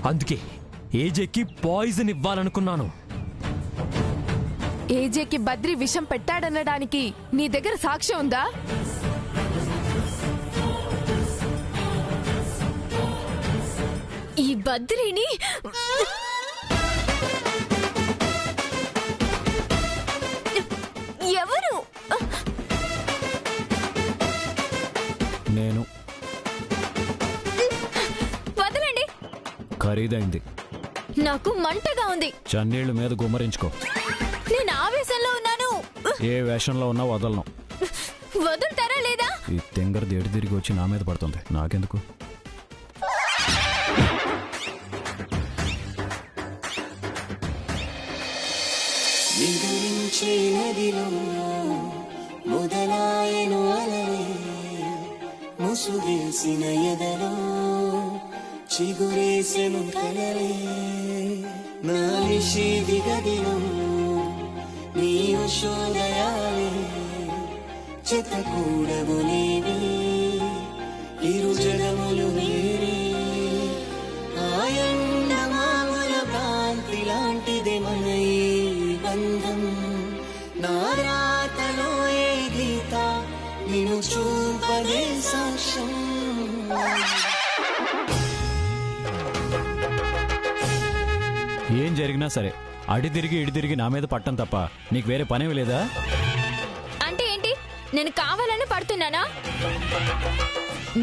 అందుకే ఏజేకి పాయిజన్ ఇవ్వాలనుకున్నాను. ఏజేకి బద్రి విషం పెట్టాడనడానికి నీ దగ్గర సాక్ష్యం ఉందా? ఈ బద్రిని ఎవరు? నేను. వదలండి. ఖరీదైంది. నాకు మంటగా ఉంది. చన్నీళ్ల మీద గుమ్మరించుకో. నేను ఆవేశంలో ఉన్నాను. ఏ వేషంలో ఉన్నా వదలను. వదులుతారా లేదా? ఈ తెంగర దేడి తిరిగి వచ్చి నా మీద పడుతుంది. నాకెందుకు? మొదలాయను అలలే ముసుగేసిన ఎదలో చిగురేసెను కలలే నాలిషేది గదిలో నీ ఉషోదయాలే చెత్తకూడవు నీవే ఇరు జగములు వేరే ఆయండ మామూల కాంతి లాంటిదే మన ఈ బంధం నారాతలో ఏ గీత నిన్ను చూపదే సాక్ష్యం. ఏం జరిగినా సరే అడి తిరిగి ఇడి తిరిగి నా మీద పట్టం తప్ప నీకు వేరే పనేమి లేదా? అంటే ఏంటి? నేను కావాలని పడుతున్నానా?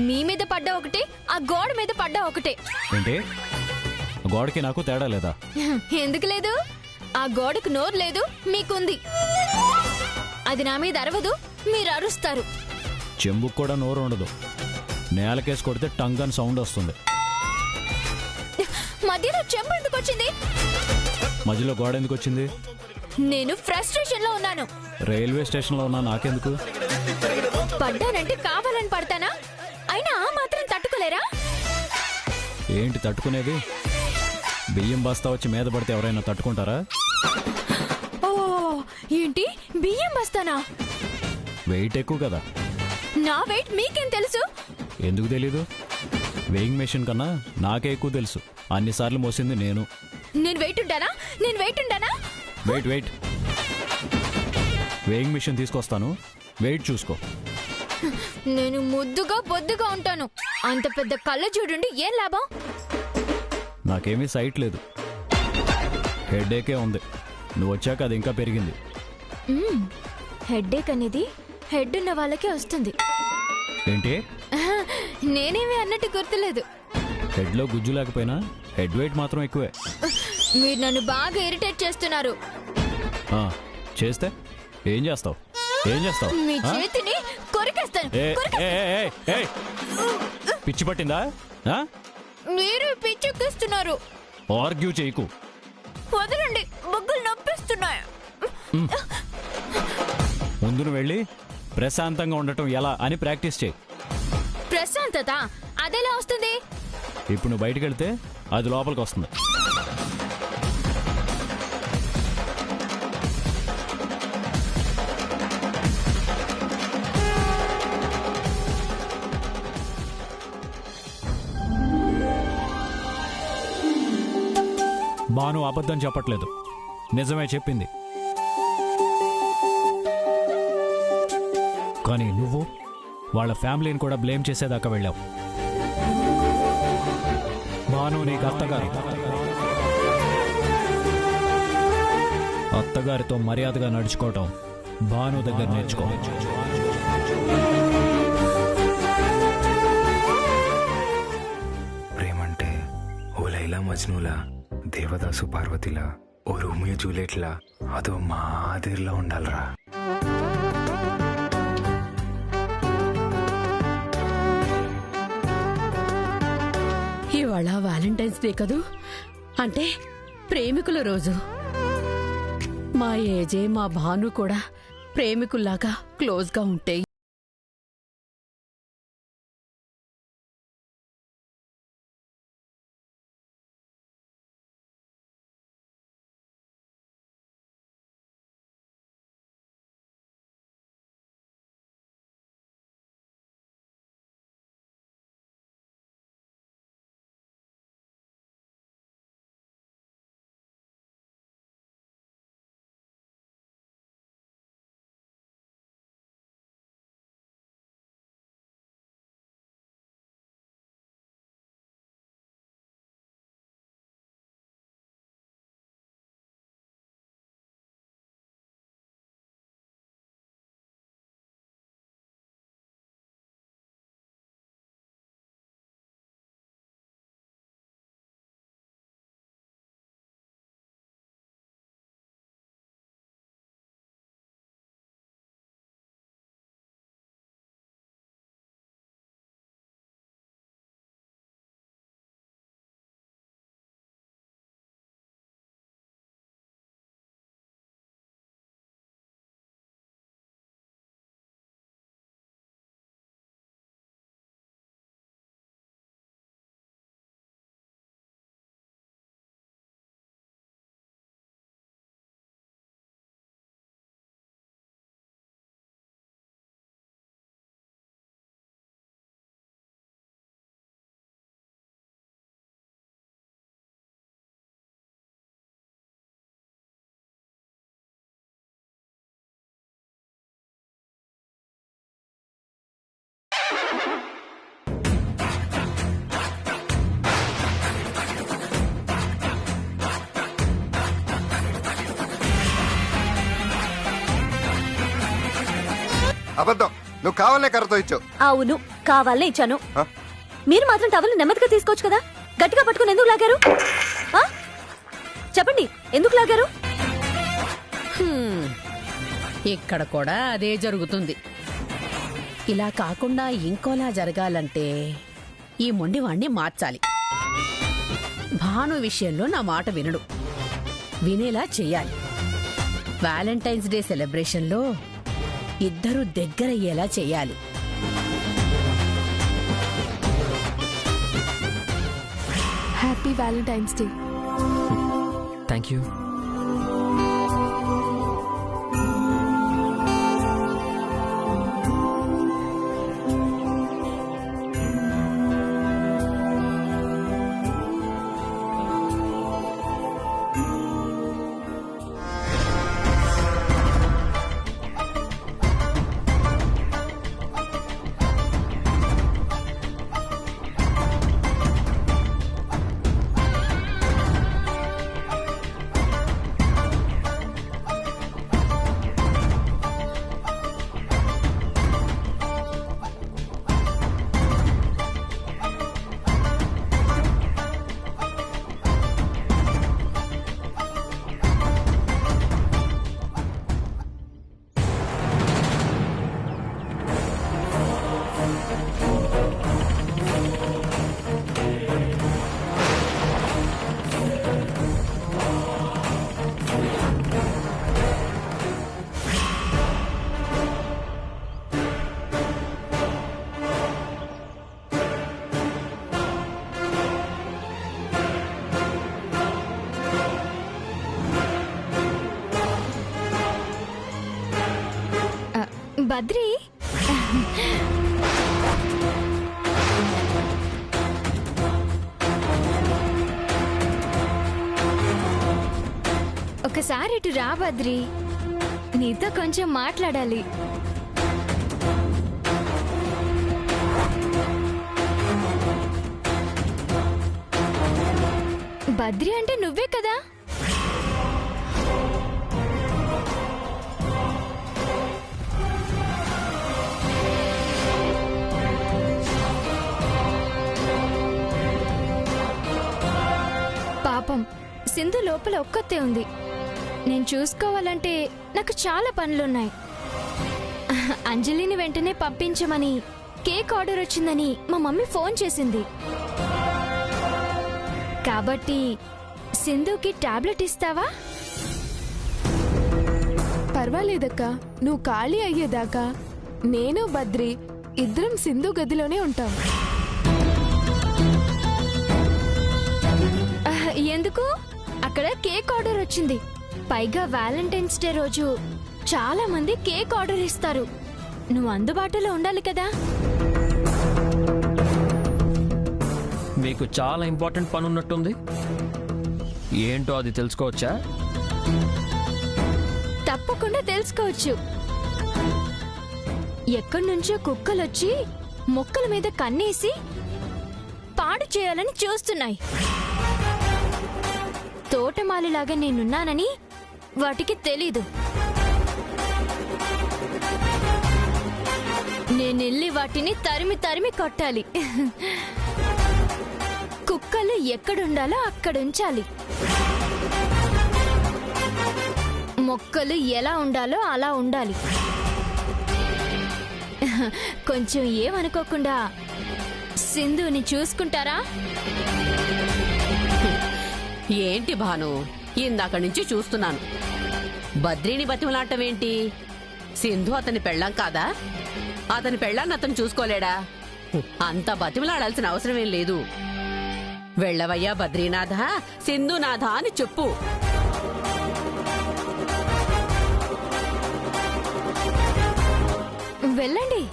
మీ మీద పడ్డా ఒకటే, ఆ గోడ మీద పడ్డా ఒకటే. ఏంటి? గోడకి నాకు తేడా లేదా? ఎందుకు లేదు? ఆ గోడకు నోరు లేదు, మీకుంది. అది నా మీద అరవదు, మీరు అరుస్తారు. చెంబుకు కూడా నోరు ఉండదు. నేలకేసి కొడితే టంగ్ అని సౌండ్ వస్తుంది. మధ్యలో చెంబు ఎందుకు వచ్చింది? మధ్యలో గోడ ఎందుకు వచ్చింది? నేను ఫ్రస్ట్రేషన్ లో ఉన్నాను. రైల్వే స్టేషన్ లో ఉన్నా నాకెందుకు? పడ్డానంటే కావాలని పడతానా? అయినా ఆ మాత్రం తట్టుకోలేరా? ఏంటి తట్టుకునేది? బియ్యం బస్తా వచ్చి మీద పడితే ఎవరైనా తట్టుకుంటారా? ఓ ఏంటి? బియ్యం బస్తానా? వెయిట్ ఎక్కువ కదా. నా వెయిట్ మీకేం తెలుసు? ఎందుకు తెలీదు? వెయింగ్ మెషిన్ కన్నా నాకే ఎక్కువ తెలుసు. అన్నిసార్లు మోసింది నేను. నేను వెయిట్ ఉంటానా? నేను వెయిట్ ఉంటానా? వెయిట్ వెయిట్ వెయింగ్ మెషిన్ తీసుకొస్తాను, వెయిట్ చూసుకో. నేను ముద్దుగా బొద్దుగా ఉంటాను. అంత పెద్ద కళ్ళ చూడండి, ఏం లాభం? నాకేమీ సైట్ లేదు, హెడేకే ఉంది. నువ్వు వచ్చాక అది ఇంకా పెరిగింది. హెడ్ఏక్ అనేది హెడ్ ఉన్న వాళ్ళకే వస్తుంది. ఏంటి? నేనేమి అన్నట్టు గుర్తులేదు. హెడ్లో గుజ్జు లేకపోయినా హెడ్ వెయిట్ మాత్రం ఎక్కువే. మీరు నన్ను బాగా ఇరిటేట్ చేస్తున్నారు. ఆ, చేస్తే ఏం చేస్తావు? ఏం చేస్తావు? మీ చేతిని కొరికేస్తాను. పిచ్చి పట్టిందా? మీరు పిచ్చెక్కిస్తున్నారు. ఆర్గ్యూ చేయకు. వదలండి, బొగ్గులు నొప్పిస్తున్నాయి. ముందు నువ్వు వెళ్ళి ప్రశాంతంగా ఉండటం ఎలా అని ప్రాక్టీస్ చేయి. ప్రశాంతత అదెలా వస్తుంది? ఇప్పుడు నువ్వు బయటకు వెళ్తే అది లోపలికి వస్తుంది. బాను అబద్ధం చెప్పట్లేదు, నిజమే చెప్పింది. కానీ నువ్వు వాళ్ళ ఫ్యామిలీని కూడా బ్లేమ్ చేసేదాకా వెళ్ళావు. బాను నీకు అత్తగారు. అత్తగారితో మర్యాదగా నడుచుకోవటం బాను దగ్గర నేర్చుకో. ప్రేమంటే ఓ లైలా మజ్నూలా, దేవదాసు పార్వతిలా, ఓ రోమియో జూలియట్లా, అదో మాదిరిలా ఉండాలరా. ఇవాళ వ్యాలంటైన్స్ డే కదూ, అంటే ప్రేమికుల రోజు. మా ఏజే మా భాను కూడా ప్రేమికుల్లాగా క్లోజ్గా ఉంటే అబద్ధం. నువ్వు కావాలనే కర్రతో ఇచ్చావు. అవును, కావాలనే ఇచ్చాను. ఆ? మీరు మాత్రం టవల్ నెమ్మదిగా తీసుకోవచ్చు కదా. గట్టిగా పట్టుకుని ఎందుకు లాగారు? ఆ? చెప్పండి, ఎందుకు లాగారు? ఇక్కడ కూడా అదే జరుగుతుంది. ఇలా కాకుండా ఇంకోలా జరగాలంటే ఈ మొండివాణ్ణి మార్చాలి. భాను విషయంలో నా మాట వినడు, వినేలా చెయ్యాలి. వ్యాలంటైన్స్ డే సెలబ్రేషన్లో ఇద్దరు దగ్గరయ్యేలా చెయ్యాలి. Happy Valentine's day. Thank you. Badri, ఒకసారి ఇటు రా బద్రి, నీతో కొంచెం మాట్లాడాలి. బద్రి అంటే నువ్వే కదా? పాపం సింధు లోపల ఒక్కతే ఉంది. నేను చూసుకోవాలంటే నాకు చాలా పనులున్నాయి. అంజలిని వెంటనే పంపించమని కేక్ ఆర్డర్ వచ్చిందని మా మమ్మీ ఫోన్ చేసింది. కాబట్టి సింధుకి టాబ్లెట్ ఇస్తావా? పర్వాలేదక్క, నువ్వు ఖాళీ అయ్యేదాకా నేను బద్రి ఇద్దరం సింధు గదిలోనే ఉంటాం. ఎందుకు? అక్కడ కేక్ ఆర్డర్ వచ్చింది. పైగా వ్యాలంటైన్స్ డే రోజు చాలా మంది కేక్ ఆర్డర్ ఇస్తారు. నువ్వు అందుబాటులో ఉండాలి కదా. మీకు చాలా ఇంపార్టెంట్ పని ఉన్నట్టుంది. ఏంటో అది తెలుసుకోవచ్చా? తప్పకుండా తెలుసుకోవచ్చు. ఎక్కడి నుంచో కుక్కలొచ్చి మొక్కల మీద కన్నేసి పాడు చేయాలని చూస్తున్నాయి. తోటమాలిలాగా నేనున్నానని వాటికి తెలీదు. నేనెళ్ళి వాటిని తరిమి తరిమి కొట్టాలి. కుక్కలు ఎక్కడుండాలో అక్కడుంచాలి. మొక్కలు ఎలా ఉండాలో అలా ఉండాలి. కొంచెం ఏమనుకోకుండా సింధుని చూసుకుంటారా? ఏంటి భాను, ఇందాక నుంచి చూస్తున్నాను. బద్రీని బతిమలాటమేంటి? సింధు అతని పెళ్ళాం కాదా? అతని పెళ్ళాన్ని అతను చూసుకోలేడా? అంత బతిమలాడాల్సిన అవసరమేం లేదు. వెళ్ళవయ్యా బద్రీనాథ, సింధునాథ అని చెప్పు. వెళ్ళండి.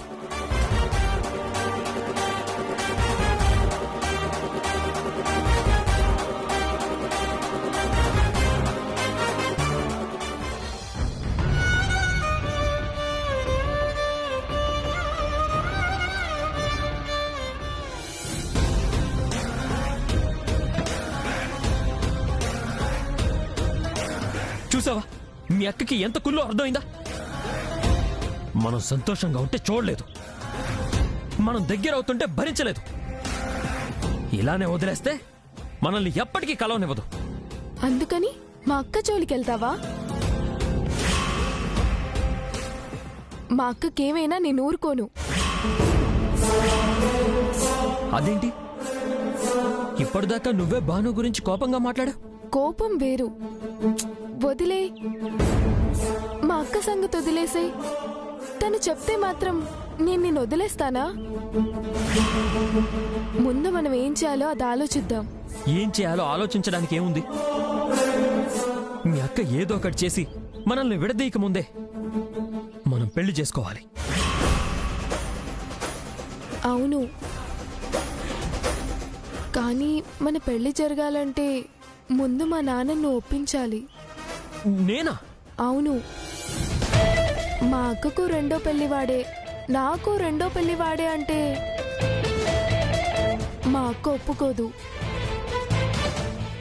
చూసావా మీ అక్కకి ఎంత కుల్లో అర్థమైందా? మనం సంతోషంగా ఉంటే చూడలేదు, మనం దగ్గర అవుతుంటే భరించలేదు. ఇలానే వదిలేస్తే మనల్ని ఎప్పటికీ కలవనివ్వదు. అందుకని మా అక్క జోలికెళ్తావా? మా అక్కకేమైనా నేను ఊరుకోను. అదేంటి ఇప్పటిదాకా నువ్వే భాను గురించి కోపంగా మాట్లాడా? కోపం వేరు. వదిలే, మా అక్క సంగతి వదిలేసే. తను చెప్తే మాత్రం నేను నిన్ను వదిలేస్తానా? ముందు మనం ఏం చేయాలో అది ఆలోచిద్దాం. ఏం చేయాలో ఆలోచించడానికి ఏముంది? మీ అక్క ఏదో ఒకటి చేసి మనల్ని విడదీయక ముందే మనం పెళ్లి చేసుకోవాలి. అవును, కానీ మన పెళ్లి జరగాలంటే ముందు మా నాన్నను ఒప్పించాలి. నేనా? అవును, మా అక్కకు రెండో పెళ్లివాడే, నాకు రెండో పెళ్లివాడే అంటే మా అక్క ఒప్పుకోదు.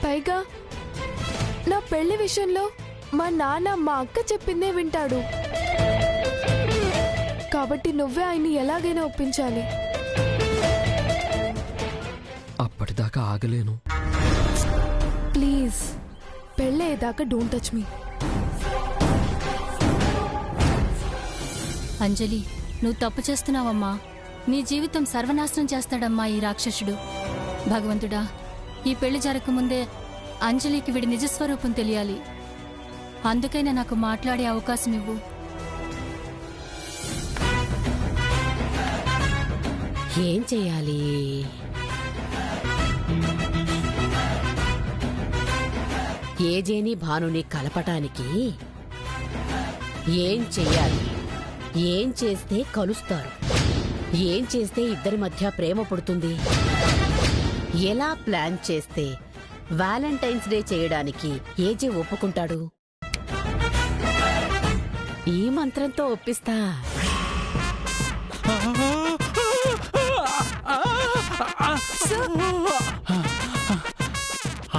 పైగా నా పెళ్లి విషయంలో మా నాన్న మా అక్క చెప్పిందే వింటాడు. కాబట్టి నువ్వే ఆయన్ని ఎలాగైనా ఒప్పించాలి. అప్పటిదాకా ఆగలేను. ప్లీజ్, పెళ్ళయ్యేదాకా డోంట్ టచ్ మీ. అంజలి, నువ్వు తప్పు చేస్తున్నావమ్మా. నీ జీవితం సర్వనాశనం చేస్తాడమ్మా ఈ రాక్షసుడు. భగవంతుడా, ఈ పెళ్లి జరగకముందే అంజలికి వీడి నిజస్వరూపం తెలియాలి. అందుకైనా నాకు మాట్లాడే అవకాశం ఇవ్వు. ఏం చెయ్యాలి? ఏజేని భానుని కలపటానికి ఏం చెయ్యాలి? ఏం చేస్తే కలుస్తారు? ఏం చేస్తే ఇద్దరి మధ్య ప్రేమ పుడుతుంది? ఎలా ప్లాన్ చేస్తే వ్యాలంటైన్స్ డే చేయడానికి ఏజే ఒప్పుకుంటాడు? ఈ మంత్రంతో ఒప్పిస్తా.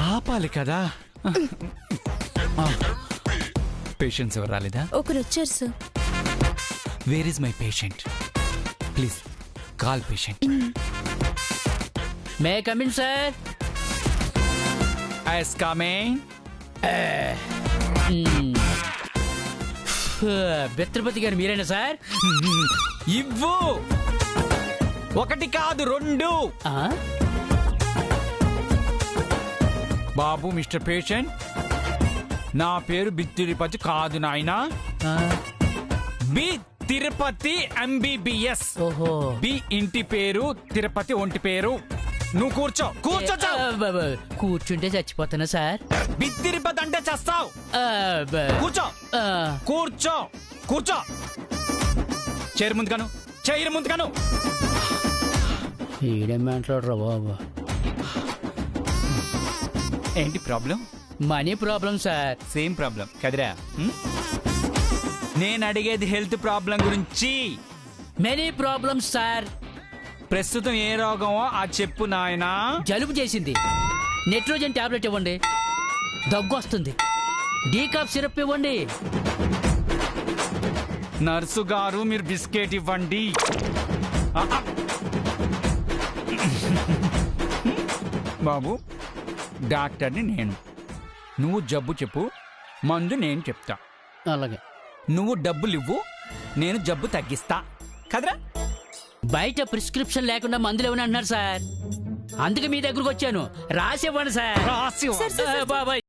ఆపాలి కదా. పేషెంట్స్ ఎవరు రాలేదా? ఒకరు వచ్చారు sir. Where is my patient? Please call patient. May come in sir. Yes coming. బెత్రపతి గారు మీరేనా సార్? ఇవ్వు. ఒకటి కాదు, రెండు. బాబు మిస్టర్ పేషెంట్, నా పేరు బి తిరుపతి కాదు నాయనా. B Tirupati MBBS. ఓహో. బి ఇంటి పేరు, తిరుపతి ఒంటి పేరు. నువ్వు కూర్చో. కూర్చో. కూర్చుంటే చచ్చిపోతానా సార్? బి తిరుపతి అంటే చస్తావు. కూర్చో. కూర్చో. కూర్చో. చైర్ ముందు కాను. చైర్ ముందు కాను. ఈడేం మాట్లాడరా బాబు. ఏంటి problem? Money problem sir. Same problem కదరా. నేను అడిగేది హెల్త్ ప్రాబ్లం గురించి. Many problems sir. ప్రస్తుతం ఏ రోగమో ఆ చెప్పు నాయనా. జలుబు చేసింది, నెట్రోజన్ టాబ్లెట్ ఇవ్వండి. దగ్గు వస్తుంది, డీకాఫ్ సిరప్ ఇవ్వండి. నర్సు గారు మీరు బిస్కెట్ ఇవ్వండి. బాబు, డాక్టర్ని నేను. నువ్వు జబ్బు చెప్పు, మందు నేను చెప్తా. అలాగే. నువ్వు డబ్బులు ఇవ్వు, నేను జబ్బు తగ్గిస్తా. కదరా? బయట ప్రిస్క్రిప్షన్ లేకుండా మందులు ఏమని అంటున్నారు సార్. అందుకే మీ దగ్గరకు వచ్చాను. రాసివ్వండి సార్. బాబాయ్.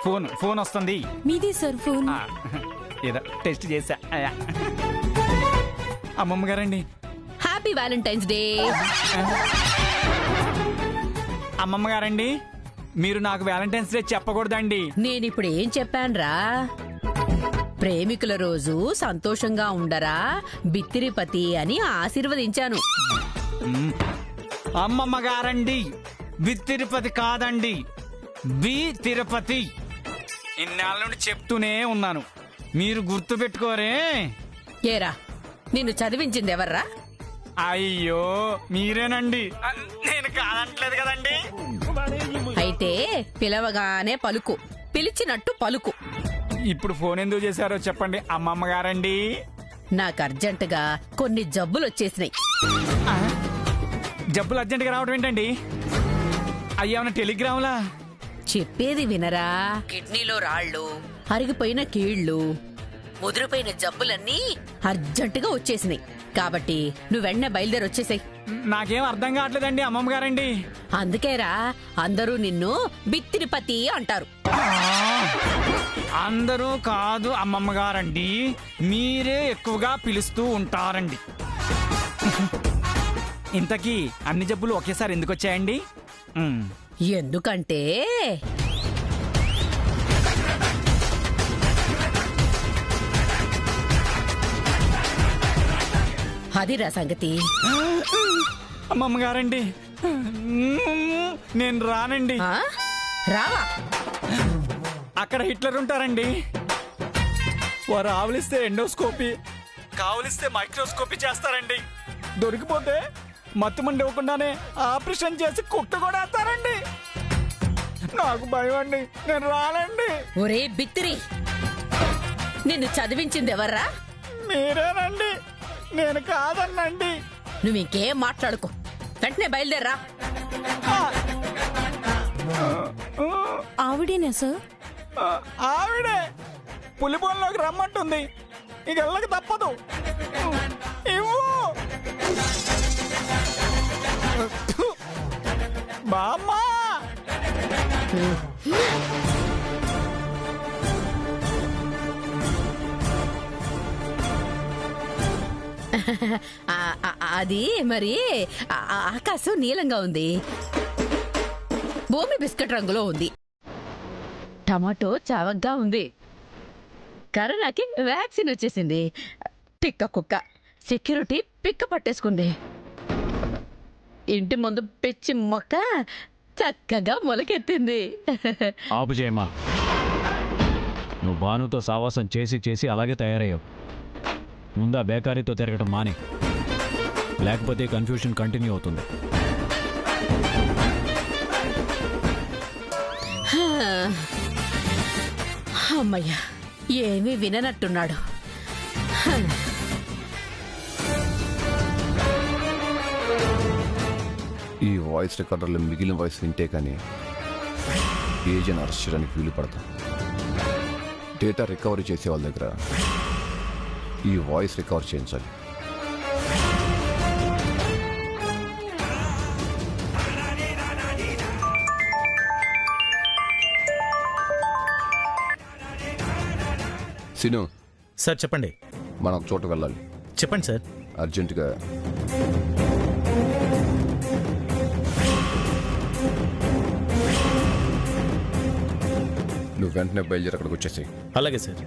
ఫోన్ వస్తుంది. మీది సార్ ఫోన్. ఏదో టెస్ట్ చేశా. అమ్మమ్మ గారండి. Happy Valentine's day. అమ్మమ్మ గారండి, మీరు నాకు వ్యాలంటైన్స్ డే చెప్పకూడదండి. నేనిప్పుడు ఏం చెప్పాన్రా? ప్రేమికుల రోజు సంతోషంగా ఉండరా బిత్తిరిపతి అని ఆశీర్వదించాను. అమ్మమ్మ గారండి, తిరుపతి కాదండి, బి తిరుపతి. ఇన్నాళ్ళ నుండి చెప్తూనే ఉన్నాను, మీరు గుర్తు పెట్టుకోరే. ఏరా నిన్ను చదివించింది ఎవర్రా? అయ్యో మీరేనండి. నేను కాదంటలేదు కదండి. అయితే పిలవగానే పలుకు, పిలిచినట్టు పలుకు. ఇప్పుడు ఫోన్ ఎందుకు చేశారో చెప్పండి అమ్మమ్మ గారండి. నాకు అర్జెంటుగా కొన్ని జబ్బులు వచ్చేసినాయి. జబ్బులు అర్జెంటుగా రావడం ఏంటండి? అయ్యేమన్నా టెలిగ్రామ్లా? చెప్పేది వినరా? కిడ్నీలో రాళ్ళు, అరిగిపోయిన కీళ్లు, ముదిరిపోయిన జబ్బులన్నీ అర్జెంటుగా వచ్చేసినాయి. కాబట్టి నువ్వు వెంటనే బయలుదేరి వచ్చేసాయి. నాకేం అర్థం కావట్లేదండి అమ్మమ్మ గారండి. అందుకేరా అందరూ నిన్ను బిత్తిరిపతి అంటారు. అందరూ కాదు అమ్మమ్మ గారండి, మీరే ఎక్కువగా పిలుస్తూ ఉంటారండి. ఇంతకీ అన్ని జబ్బులు ఒకేసారి ఎందుకు వచ్చాయండి? ఎందుకంటే అదిరా సంగతి. అమ్మమ్మ గారండి, నేను రానండి. రావా? అక్కడ హిట్లర్ ఉంటారండి. వారు ఆవులిస్తే ఎండోస్కోపీ, కావులిస్తే మైక్రోస్కోపీ చేస్తారండి. దొరికిపోతే మత్తుమండి ఇవ్వకుండానే ఆపరేషన్ చేసి కుట్టు కూడా వేస్తారండి. నాకు భయం అండి, నేను రానండి. ఒరే బిత్తిరి, నిన్ను చదివించింది ఎవర్రా? మీరేనండి, నేను కాదన్నండి. నువ్వు ఇంకేం మాట్లాడుకో, వెంటనే బయలుదేరా. ఆవిడేనా సార్? ఆవిడే పులిపోన్లోకి రమ్మంటుంది. ఇక వెళ్ళక తప్పదు. ఇవ్వు బామ్మా. అది మరి ఆకాశం నీలంగా ఉంది, భూమి బిస్కెట్ రంగులో ఉంది, టమాటో చావగ్గా ఉంది, కరోనాకి వ్యాక్సిన్ వచ్చేసింది, తిక్క కుక్క సెక్యూరిటీ పిక్క పట్టేసుకుంది, ఇంటి ముందు పిచ్చి మొక్క చక్కగా మొలకెత్తింది. ఆపు చేయమా, నువ్వు భానుతో సావాసం చేసి చేసి అలాగే తయారయ్యావు. ముందా బేకారీతో తిరగటం మానే, లేకపోతే కన్ఫ్యూషన్ కంటిన్యూ అవుతుంది. అమ్మయ్యా, ఏమీ విననట్టున్నాడు. ఈ వాయిస్ రికార్డర్లో మిగిలిన వాయిస్ వింటే కానీ ఏజెంట్ అరెస్ట్ చేయడానికి వీలు పడతాం. డేటా రికవరీ చేసే వాళ్ళ దగ్గర ఈ వాయిస్ రికవర్ చేయించాలి. సిను సార్ చెప్పండి. మనం ఒక చోట వెళ్ళాలి. చెప్పండి సార్. అర్జెంటుగా. నువ్వు వెంటనే బయలుదేరి అక్కడికి వచ్చేసాయి. అలాగే సార్.